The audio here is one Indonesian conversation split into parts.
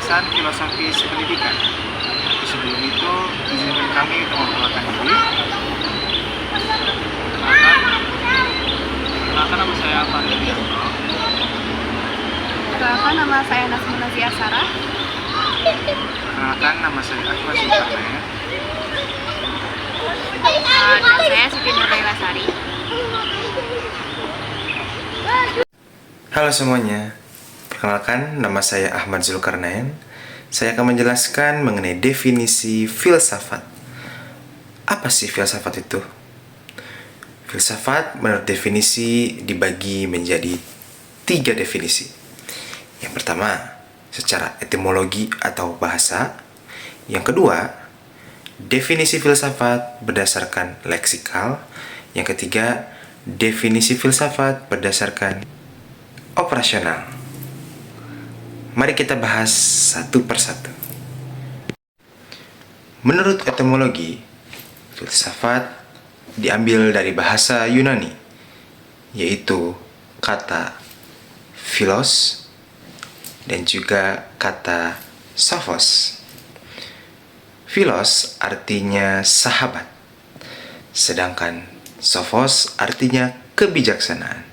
landasan filosofis pendidikan. Sebelum itu, izinkan kami untuk memperkenalkan diri. Perkenalkan nama saya Fahri Wianto. Perkenalkan, nama saya Nasmuna Ziasara. Perkenalkan, nama saya Ahmad Zulkarnain. Nama saya Siti Nurlaila Sari. Halo semuanya, perkenalkan nama saya Ahmad Zulkarnain. Saya akan menjelaskan mengenai definisi filsafat. Apa sih filsafat itu? Filsafat menurut definisi dibagi menjadi 3 definisi. Yang pertama, secara etimologi atau bahasa. Yang kedua, definisi filsafat berdasarkan leksikal. Yang ketiga, definisi filsafat berdasarkan operasional. Mari kita bahas satu persatu. Menurut etimologi, filsafat diambil dari bahasa Yunani, yaitu kata philos dan juga kata sophos. Philos artinya sahabat, sedangkan sophos artinya kebijaksanaan.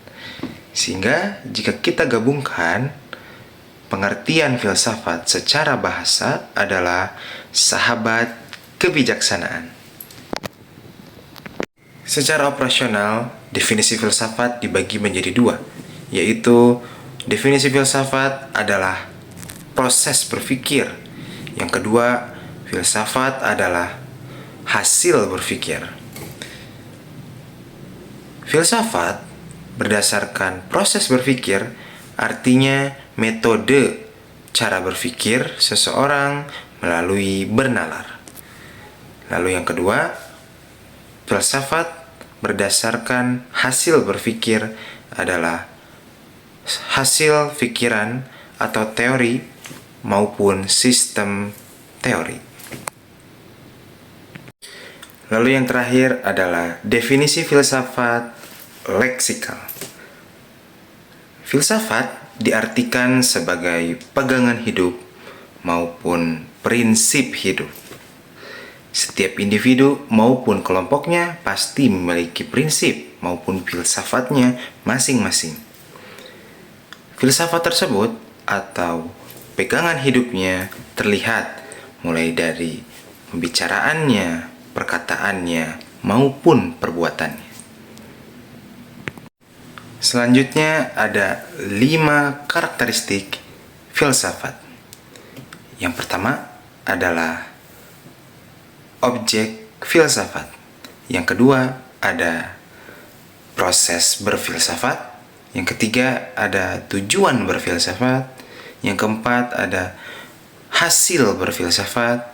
Sehingga jika kita gabungkan, pengertian filsafat secara bahasa adalah sahabat kebijaksanaan. Secara operasional, definisi filsafat dibagi menjadi 2, yaitu definisi filsafat adalah proses berpikir. Yang kedua, filsafat adalah hasil berpikir. Filsafat berdasarkan proses berpikir artinya metode cara berpikir seseorang melalui bernalar. Lalu yang kedua, filsafat berdasarkan hasil berpikir adalah hasil pikiran atau teori maupun sistem teori. Lalu yang terakhir adalah definisi filsafat leksikal. Filsafat diartikan sebagai pegangan hidup maupun prinsip hidup. Setiap individu maupun kelompoknya pasti memiliki prinsip maupun filsafatnya masing-masing. Filsafat tersebut atau pegangan hidupnya terlihat mulai dari pembicaraannya, perkataannya, maupun perbuatannya. Selanjutnya ada 5 karakteristik filsafat. Yang pertama adalah objek filsafat. Yang kedua ada proses berfilsafat. Yang ketiga ada tujuan berfilsafat. Yang keempat ada hasil berfilsafat.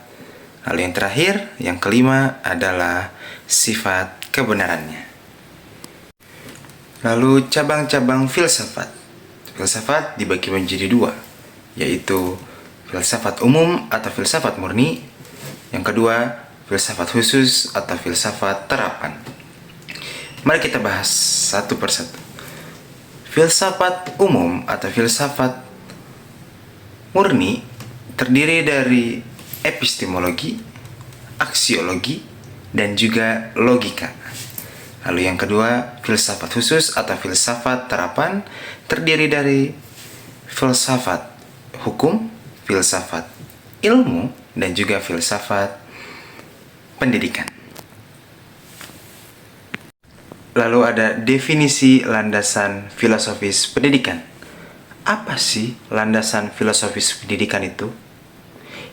Lalu yang terakhir, yang kelima adalah sifat kebenarannya. Lalu cabang-cabang filsafat. Filsafat dibagi menjadi 2, yaitu filsafat umum atau filsafat murni. Yang kedua, filsafat khusus atau filsafat terapan. Mari kita bahas satu persatu. Filsafat umum atau filsafat murni terdiri dari epistemologi, aksiologi, dan juga logika. Lalu yang kedua, filsafat khusus atau filsafat terapan terdiri dari filsafat hukum, filsafat ilmu, dan juga filsafat pendidikan. Lalu ada definisi landasan filosofis pendidikan. Apa sih landasan filosofis pendidikan itu?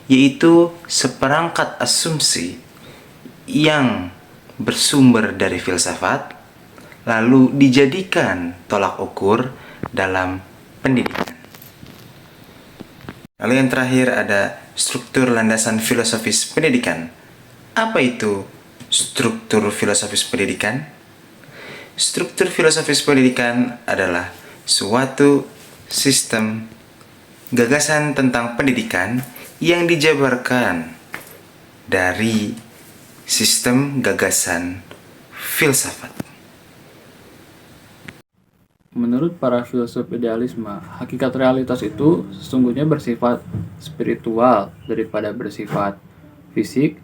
Yaitu seperangkat asumsi yang bersumber dari filsafat, lalu dijadikan tolak ukur dalam pendidikan. Lalu yang terakhir ada struktur landasan filosofis pendidikan. Apa itu struktur filosofis pendidikan? Struktur filosofis pendidikan adalah suatu sistem gagasan tentang pendidikan yang dijabarkan dari sistem gagasan filsafat. Menurut para filsuf idealisme, hakikat realitas itu sesungguhnya bersifat spiritual daripada bersifat fisik,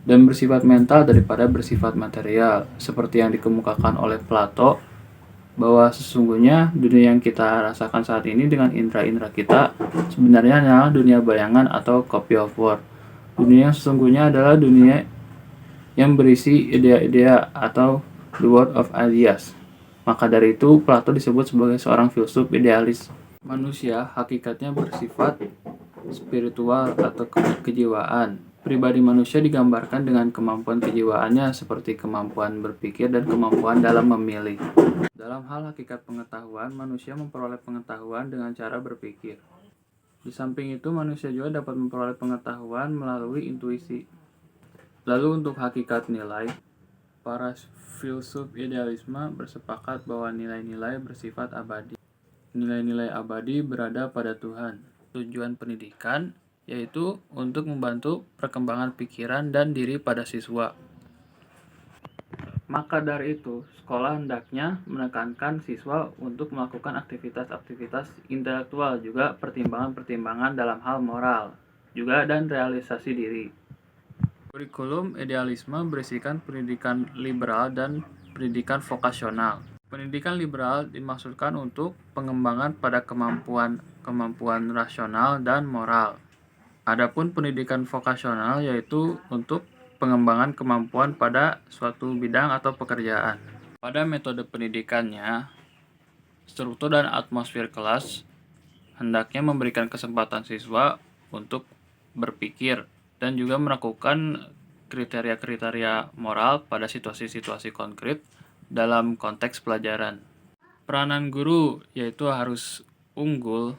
dan bersifat mental daripada bersifat material, seperti yang dikemukakan oleh Plato, bahwa sesungguhnya dunia yang kita rasakan saat ini dengan indera-indera kita sebenarnya adalah dunia bayangan atau copy of world. Dunia yang sesungguhnya adalah dunia yang berisi ide-ide atau the world of ideas. Maka dari itu, Plato disebut sebagai seorang filsuf idealis. Manusia hakikatnya bersifat spiritual atau kejiwaan. Pribadi manusia digambarkan dengan kemampuan kejiwaannya seperti kemampuan berpikir dan kemampuan dalam memilih. Dalam hal hakikat pengetahuan, manusia memperoleh pengetahuan dengan cara berpikir. Di samping itu, manusia juga dapat memperoleh pengetahuan melalui intuisi. Lalu untuk hakikat nilai, para filsuf idealisme bersepakat bahwa nilai-nilai bersifat abadi. Nilai-nilai abadi berada pada Tuhan. Tujuan pendidikan yaitu untuk membantu perkembangan pikiran dan diri pada siswa. Maka dari itu, sekolah hendaknya menekankan siswa untuk melakukan aktivitas-aktivitas intelektual, juga pertimbangan-pertimbangan dalam hal moral, juga dan realisasi diri. Kurikulum idealisme berisikan pendidikan liberal dan pendidikan vokasional. Pendidikan liberal dimaksudkan untuk pengembangan pada kemampuan rasional dan moral. Adapun pendidikan vokasional yaitu untuk pengembangan kemampuan pada suatu bidang atau pekerjaan. Pada metode pendidikannya, struktur dan atmosfer kelas hendaknya memberikan kesempatan siswa untuk berpikir dan juga melakukan kriteria-kriteria moral pada situasi-situasi konkret dalam konteks pelajaran. Peranan guru yaitu harus unggul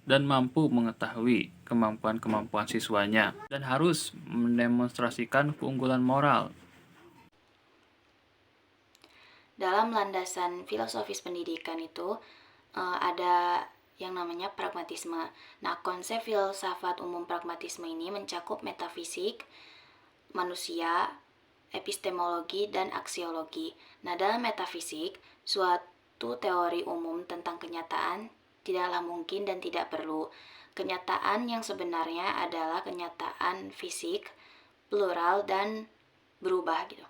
dan mampu mengetahui kemampuan-kemampuan siswanya dan harus mendemonstrasikan keunggulan moral. Dalam landasan filosofis pendidikan itu ada yang namanya pragmatisme. Nah, konsep filsafat umum pragmatisme ini mencakup metafisik, manusia, epistemologi, dan aksiologi. Nah, dalam metafisik, suatu teori umum tentang kenyataan tidaklah mungkin dan tidak perlu. Kenyataan yang sebenarnya adalah kenyataan fisik, plural, dan berubah gitu.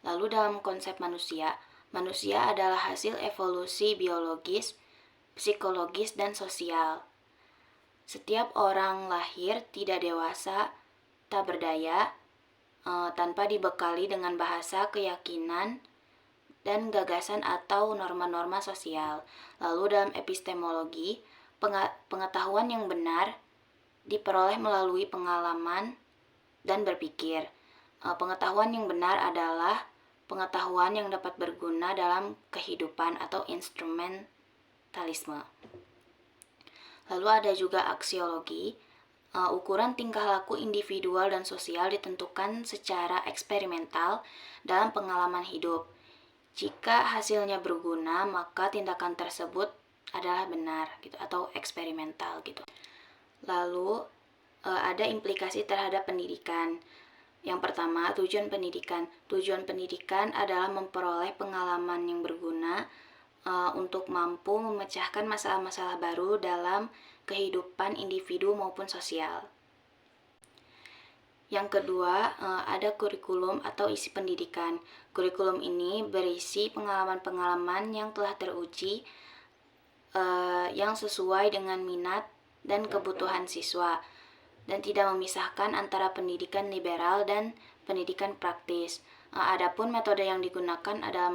Lalu dalam konsep manusia, manusia adalah hasil evolusi biologis, psikologis, dan sosial. Setiap orang lahir tidak dewasa, tak berdaya, tanpa dibekali dengan bahasa, keyakinan, dan gagasan atau norma-norma sosial. Lalu dalam epistemologi, pengetahuan yang benar diperoleh melalui pengalaman dan berpikir. Pengetahuan yang benar adalah pengetahuan yang dapat berguna dalam kehidupan atau instrumentalisme. Lalu ada juga aksiologi. Ukuran tingkah laku individual dan sosial ditentukan secara eksperimental dalam pengalaman hidup. Jika hasilnya berguna, maka tindakan tersebut adalah benar gitu atau eksperimental gitu. Lalu ada implikasi terhadap pendidikan. Yang pertama, tujuan pendidikan. Tujuan pendidikan adalah memperoleh pengalaman yang berguna untuk mampu memecahkan masalah-masalah baru dalam kehidupan individu maupun sosial. Yang kedua, ada kurikulum atau isi pendidikan. Kurikulum ini berisi pengalaman-pengalaman yang telah teruji yang sesuai dengan minat dan kebutuhan siswa dan tidak memisahkan antara pendidikan liberal dan pendidikan praktis. Adapun metode yang digunakan adalah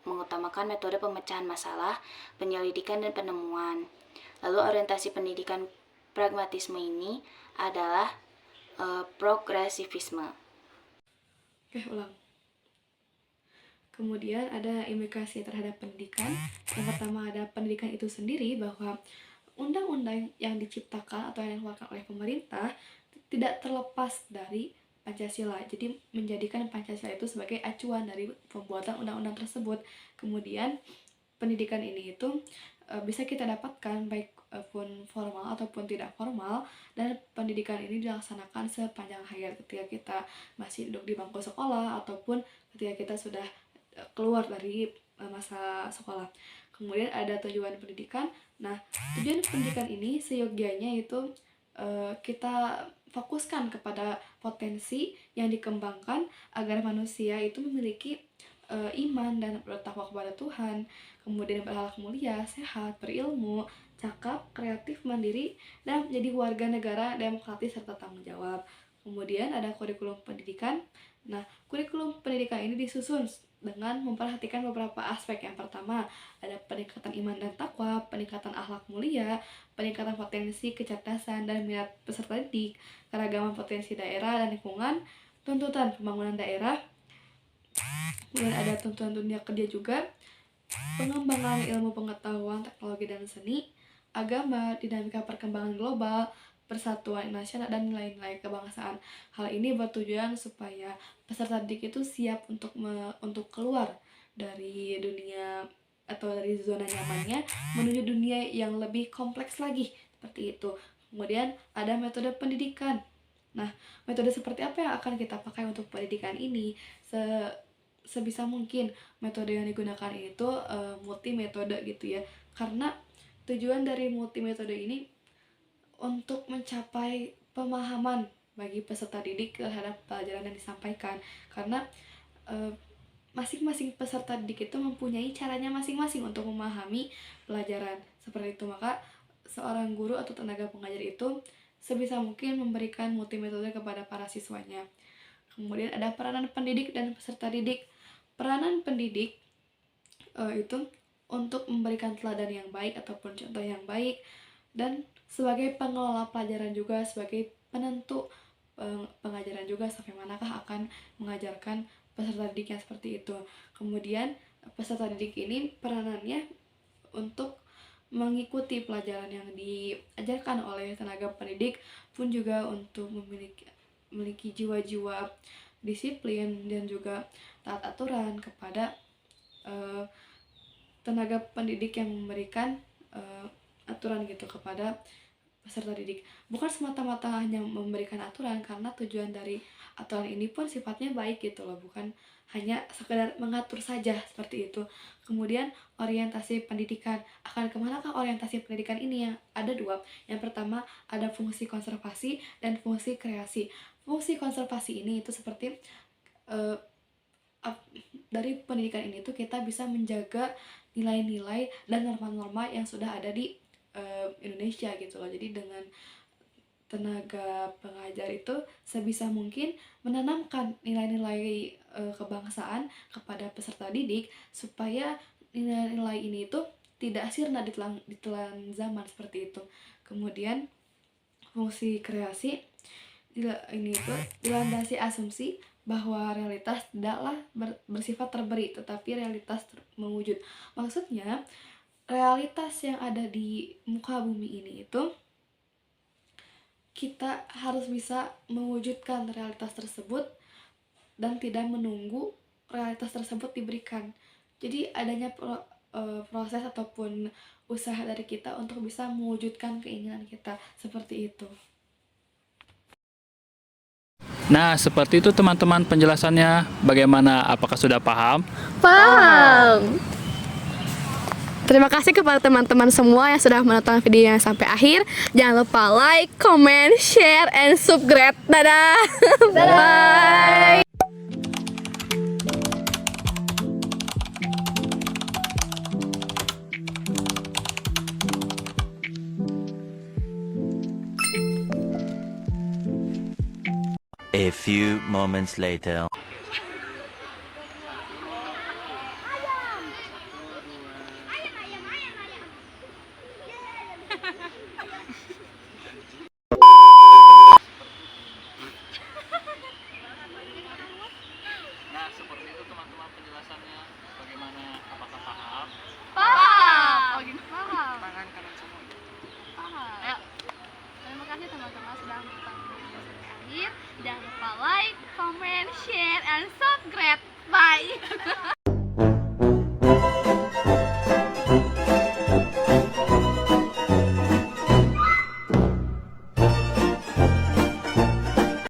mengutamakan metode pemecahan masalah, penyelidikan, dan penemuan. Lalu orientasi pendidikan pragmatisme ini adalah progresivisme. Oke, ulang. Kemudian ada implikasi terhadap pendidikan. Yang pertama ada pendidikan itu sendiri, bahwa undang-undang yang diciptakan atau yang dikeluarkan oleh pemerintah tidak terlepas dari Pancasila. Jadi menjadikan Pancasila itu sebagai acuan dari pembuatan undang-undang tersebut. Kemudian pendidikan ini itu bisa kita dapatkan baik pun formal ataupun tidak formal, dan pendidikan ini dilaksanakan sepanjang hayat ketika kita masih duduk di bangku sekolah ataupun ketika kita sudah keluar dari masa sekolah. Kemudian ada tujuan pendidikan. Nah, tujuan pendidikan ini seyogianya itu kita fokuskan kepada potensi yang dikembangkan agar manusia itu memiliki iman dan bertakwa kepada Tuhan, kemudian berakhlak mulia, sehat, berilmu, cakap, kreatif, mandiri, dan menjadi warga negara demokratis serta tanggung jawab. Kemudian ada kurikulum pendidikan. Nah, kurikulum pendidikan ini disusun dengan memperhatikan beberapa aspek. Yang pertama, ada peningkatan iman dan takwa, peningkatan akhlak mulia, peningkatan potensi kecerdasan dan minat peserta didik, keragaman potensi daerah dan lingkungan, tuntutan pembangunan daerah, kemudian ada tuntutan dunia kerja juga, pengembangan ilmu pengetahuan, teknologi dan seni, agama, dinamika perkembangan global, persatuan nasional, dan nilai-nilai kebangsaan. Hal ini bertujuan supaya peserta didik itu siap untuk keluar dari dunia atau dari zona nyamannya menuju dunia yang lebih kompleks lagi, seperti itu. Kemudian ada metode pendidikan. Nah, metode seperti apa yang akan kita pakai untuk pendidikan ini? Sebisa mungkin metode yang digunakan itu multi metode gitu ya, karena tujuan dari multi metode ini untuk mencapai pemahaman bagi peserta didik terhadap pelajaran yang disampaikan, karena masing-masing peserta didik itu mempunyai caranya masing-masing untuk memahami pelajaran seperti itu. Maka seorang guru atau tenaga pengajar itu sebisa mungkin memberikan multi metode kepada para siswanya. Kemudian ada peranan pendidik dan peserta didik. Peranan pendidik itu untuk memberikan teladan yang baik ataupun contoh yang baik, dan sebagai pengelola pelajaran juga, sebagai penentu pengajaran juga sampai manakah akan mengajarkan peserta didik yang seperti itu. Kemudian peserta didik ini peranannya untuk mengikuti pelajaran yang diajarkan oleh tenaga pendidik, pun juga untuk memiliki jiwa-jiwa disiplin dan juga taat aturan kepada tenaga pendidik yang memberikan aturan gitu kepada peserta didik. Bukan semata-mata hanya memberikan aturan, karena tujuan dari aturan ini pun sifatnya baik gitu loh, bukan hanya sekedar mengatur saja seperti itu. Kemudian orientasi pendidikan. Akan kemanakah orientasi pendidikan ini? Yang ada dua. Yang pertama ada fungsi konservasi dan fungsi kreasi. Fungsi konservasi ini itu seperti dari pendidikan ini tuh kita bisa menjaga nilai-nilai dan norma-norma yang sudah ada di Indonesia gitu loh. Jadi dengan tenaga pengajar itu sebisa mungkin menanamkan nilai-nilai kebangsaan kepada peserta didik, supaya nilai-nilai ini itu tidak sirna ditelan zaman seperti itu. Kemudian fungsi kreasi ini itu dilandasi asumsi bahwa realitas tidaklah bersifat terberi, tetapi realitas mewujud. Maksudnya realitas yang ada di muka bumi ini itu kita harus bisa mewujudkan realitas tersebut dan tidak menunggu realitas tersebut diberikan. Jadi adanya proses ataupun usaha dari kita untuk bisa mewujudkan keinginan kita, seperti itu. Nah, seperti itu teman-teman penjelasannya. Bagaimana? Apakah sudah paham? Paham. Terima kasih kepada teman-teman semua yang sudah menonton video yang sampai akhir. Jangan lupa like, comment, share, and subscribe. Dadah. Bye. A few moments later. Nah, seperti itu teman-teman penjelasannya. Bagaimana? Apakah paham? Paham. Oh, gini paham. Tangan kanan semua. Paham. Ayo. Terima kasih teman-teman sudah menonton video sampai akhir. Jangan lupa like, comment, share, and subscribe. Bye.